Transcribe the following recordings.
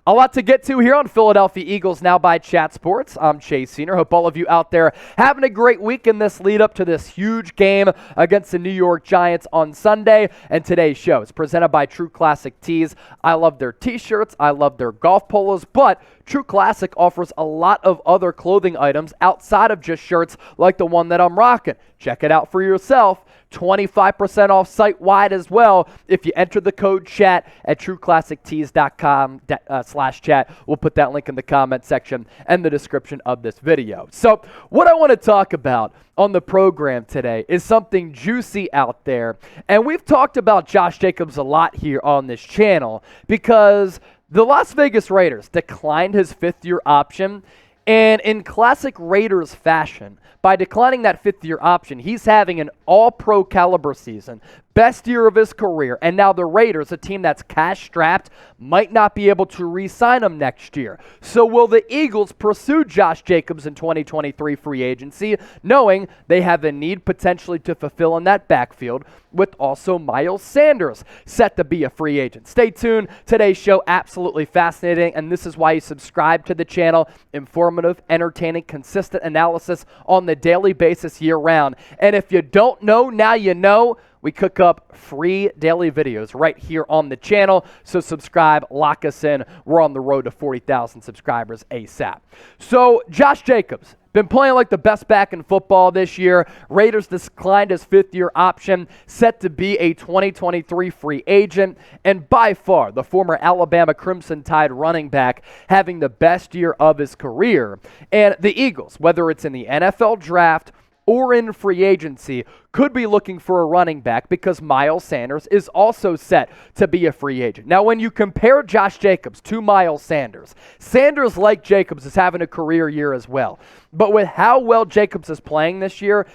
A lot to get to here on Philadelphia Eagles Now by Chat Sports. I'm Chase Senior. Hope all of you out there having a great week in this lead up to this huge game against the New York Giants on Sunday. And today's show is presented by True Classic Tees. I love their t-shirts. I love their golf polos, but True Classic offers a lot of other clothing items outside of just shirts like the one that I'm rocking. Check it out for yourself. 25% off site-wide as well if you enter the code CHAT at trueclassictees.com/chat. We'll put that link in the comment section and the description of this video. So what I want to talk about on the program today is something juicy out there. And we've talked about Josh Jacobs a lot here on this channel because the Las Vegas Raiders declined his fifth-year option. And in classic Raiders fashion, by declining that fifth-year option, he's having an all-pro caliber season, best year of his career, and now the Raiders, a team that's cash-strapped, might not be able to re-sign him next year. So will the Eagles pursue Josh Jacobs in 2023 free agency, knowing they have a need potentially to fulfill in that backfield, with also Miles Sanders set to be a free agent? Stay tuned. Today's show, absolutely fascinating, and this is why you subscribe to the channel. Informative, entertaining, consistent analysis on the daily basis year-round. And if you don't know, now you know. We cook up free daily videos right here on the channel, so subscribe, lock us in. We're on the road to 40,000 subscribers ASAP. So Josh Jacobs, been playing like the best back in football this year. Raiders declined his fifth-year option, set to be a 2023 free agent, and by far the former Alabama Crimson Tide running back having the best year of his career. And the Eagles, whether it's in the NFL draft or in free agency, could be looking for a running back because Miles Sanders is also set to be a free agent. Now, when you compare Josh Jacobs to Miles Sanders, Sanders, like Jacobs, is having a career year as well. But with how well Jacobs is playing this year,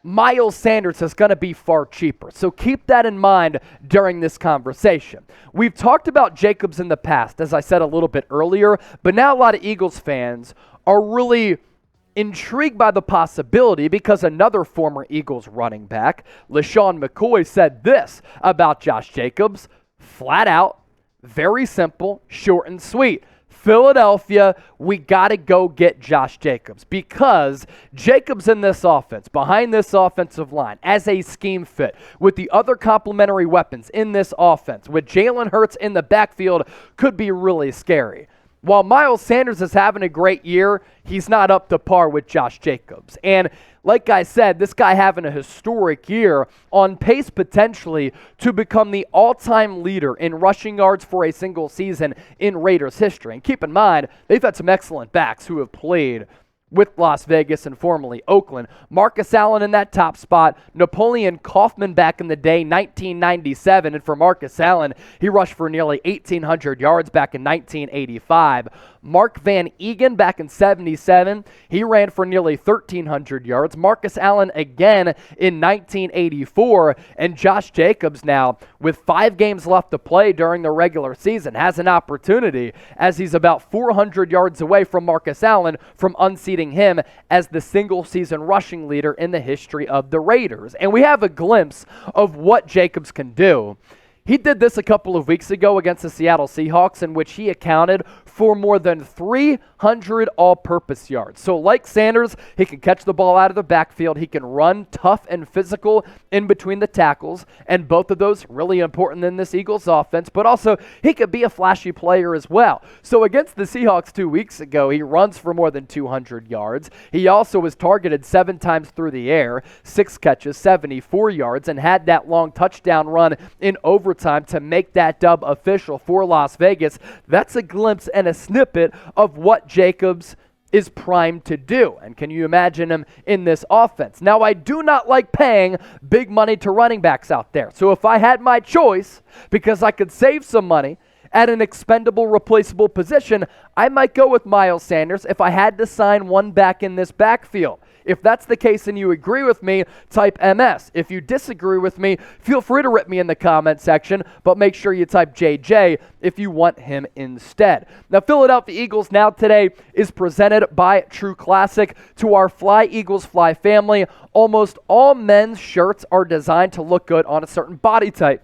Miles Sanders is going to be far cheaper. So keep that in mind during this conversation. We've talked about Jacobs in the past, as I said a little bit earlier, but now a lot of Eagles fans are really intrigued by the possibility because another former Eagles running back, LaShawn McCoy, said this about Josh Jacobs, flat out, very simple, short and sweet. Philadelphia, we got to go get Josh Jacobs because Jacobs in this offense, behind this offensive line, as a scheme fit, with the other complementary weapons in this offense, with Jalen Hurts in the backfield, could be really scary. While Miles Sanders is having a great year, he's not up to par with Josh Jacobs. And like I said, this guy having a historic year, on pace potentially to become the all-time leader in rushing yards for a single season in Raiders history. And keep in mind, they've had some excellent backs who have played with Las Vegas and formerly Oakland. Marcus Allen in that top spot. Napoleon Kaufman back in the day, 1997. And for Marcus Allen, he rushed for nearly 1,800 yards back in 1985. Mark Van Egan back in 77. He ran for nearly 1,300 yards. Marcus Allen again in 1984. And Josh Jacobs now, with 5 games left to play during the regular season, has an opportunity as he's about 400 yards away from Marcus Allen from unseating him as the single-season rushing leader in the history of the Raiders. And we have a glimpse of what Jacobs can do. He did this a couple of weeks ago against the Seattle Seahawks, in which he accounted for more than 300 all-purpose yards. So like Sanders, he can catch the ball out of the backfield. He can run tough and physical in between the tackles, and both of those really important in this Eagles offense, but also he could be a flashy player as well. So against the Seahawks 2 weeks ago, he runs for more than 200 yards. He also was targeted 7 times through the air, 6 catches, 74 yards, and had that long touchdown run in overtime to make that dub official for Las Vegas. That's a glimpse and a snippet of what Jacobs is primed to do. And can you imagine him in this offense? Now, I do not like paying big money to running backs out there. So if I had my choice, because I could save some money at an expendable, replaceable position, I might go with Miles Sanders if I had to sign one back in this backfield. If that's the case and you agree with me, type MS. If you disagree with me, feel free to rip me in the comment section, but make sure you type JJ if you want him instead. Now, Philadelphia Eagles Now today is presented by True Classic. To our Fly Eagles Fly family, almost all men's shirts are designed to look good on a certain body type.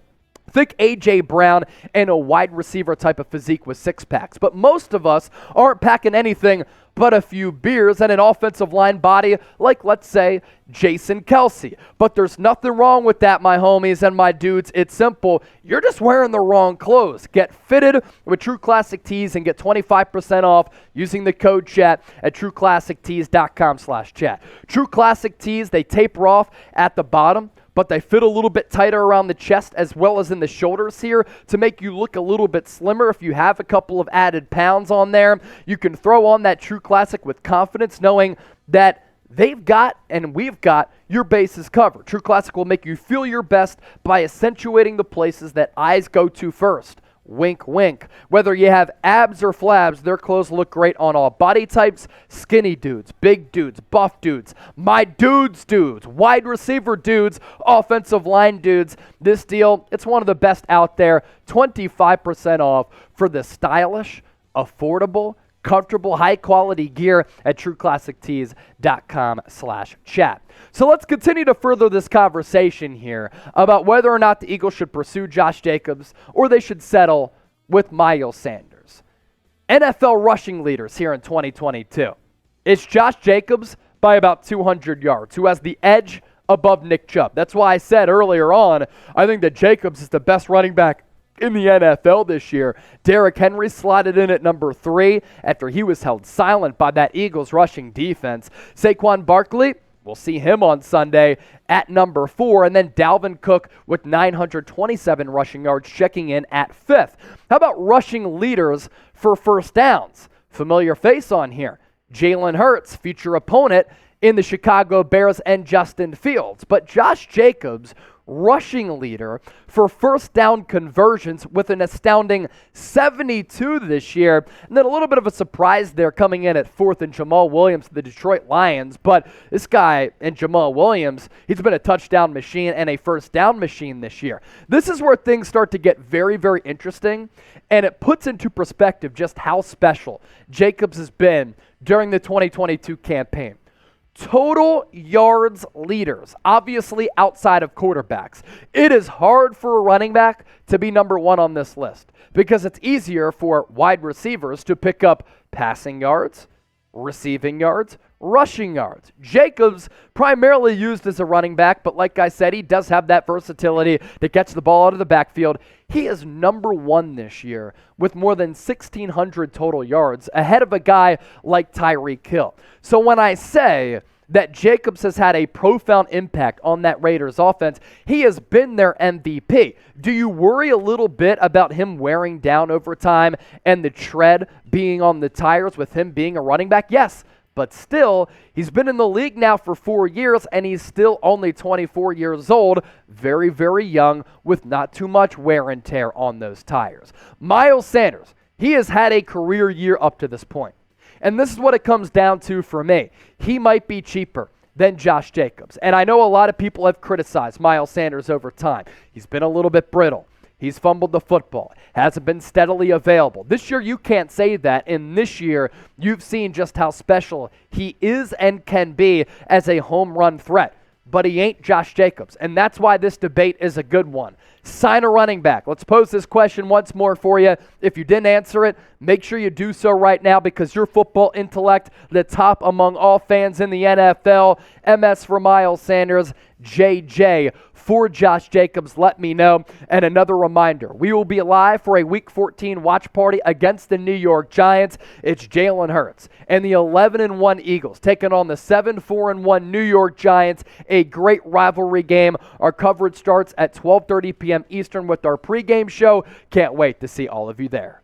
Think A.J. Brown and a wide receiver type of physique with six packs. But most of us aren't packing anything but a few beers and an offensive line body like, let's say, Jason Kelce. But there's nothing wrong with that, my homies and my dudes. It's simple. You're just wearing the wrong clothes. Get fitted with True Classic Tees and get 25% off using the code CHAT at trueclassictees.com/chat. True Classic Tees, they taper off at the bottom, but they fit a little bit tighter around the chest as well as in the shoulders here to make you look a little bit slimmer. If you have a couple of added pounds on there, you can throw on that True Classic with confidence, knowing that they've got and we've got your bases covered. True Classic will make you feel your best by accentuating the places that eyes go to first. Wink, wink. Whether you have abs or flabs, their clothes look great on all body types. Skinny dudes, big dudes, buff dudes, my dudes, wide receiver dudes, offensive line dudes. This deal, it's one of the best out there. 25% off for the stylish, affordable, comfortable, high-quality gear at trueclassictees.com/chat. So let's continue to further this conversation here about whether or not the Eagles should pursue Josh Jacobs or they should settle with Miles Sanders. NFL rushing leaders here in 2022. It's Josh Jacobs by about 200 yards, who has the edge above Nick Chubb. That's why I said earlier on, I think that Jacobs is the best running back in the NFL this year. Derrick Henry slotted in at number 3 after he was held silent by that Eagles rushing defense. Saquon Barkley, we'll see him on Sunday at number 4. And then Dalvin Cook with 927 rushing yards checking in at 5th. How about rushing leaders for first downs? Familiar face on here. Jalen Hurts, future opponent in the Chicago Bears, and Justin Fields. But Josh Jacobs, rushing leader for first down conversions with an astounding 72 this year. And then a little bit of a surprise there coming in at 4th and Jamal Williams, the Detroit Lions. But this guy and Jamal Williams, he's been a touchdown machine and a first down machine this year. This is where things start to get very, very interesting, and it puts into perspective just how special Jacobs has been during the 2022 campaign. Total yards leaders, obviously outside of quarterbacks. It is hard for a running back to be number 1 on this list because it's easier for wide receivers to pick up passing yards, receiving yards, rushing yards. Jacobs primarily used as a running back, but like I said, he does have that versatility that gets the ball out of the backfield. He is number 1 this year with more than 1,600 total yards, ahead of a guy like Tyreek Hill. So when I say that Jacobs has had a profound impact on that Raiders offense, he has been their MVP. Do you worry a little bit about him wearing down over time and the tread being on the tires with him being a running back? Yes. But still, he's been in the league now for 4 years, and he's still only 24 years old, very, very young, with not too much wear and tear on those tires. Miles Sanders, he has had a career year up to this point. And this is what it comes down to for me. He might be cheaper than Josh Jacobs. And I know a lot of people have criticized Miles Sanders over time. He's been a little bit brittle. He's fumbled the football, hasn't been steadily available. This year, you can't say that. And this year, you've seen just how special he is and can be as a home run threat. But he ain't Josh Jacobs. And that's why this debate is a good one. Sign a running back. Let's pose this question once more for you. If you didn't answer it, make sure you do so right now because your football intellect, the top among all fans in the NFL. MS for Miles Sanders, JJ for Josh Jacobs, let me know. And another reminder, we will be live for a Week 14 watch party against the New York Giants. It's Jalen Hurts and the 11-1 Eagles taking on the 7-4-1 New York Giants. A great rivalry game. Our coverage starts at 12:30 p.m. Eastern with our pregame show. Can't wait to see all of you there.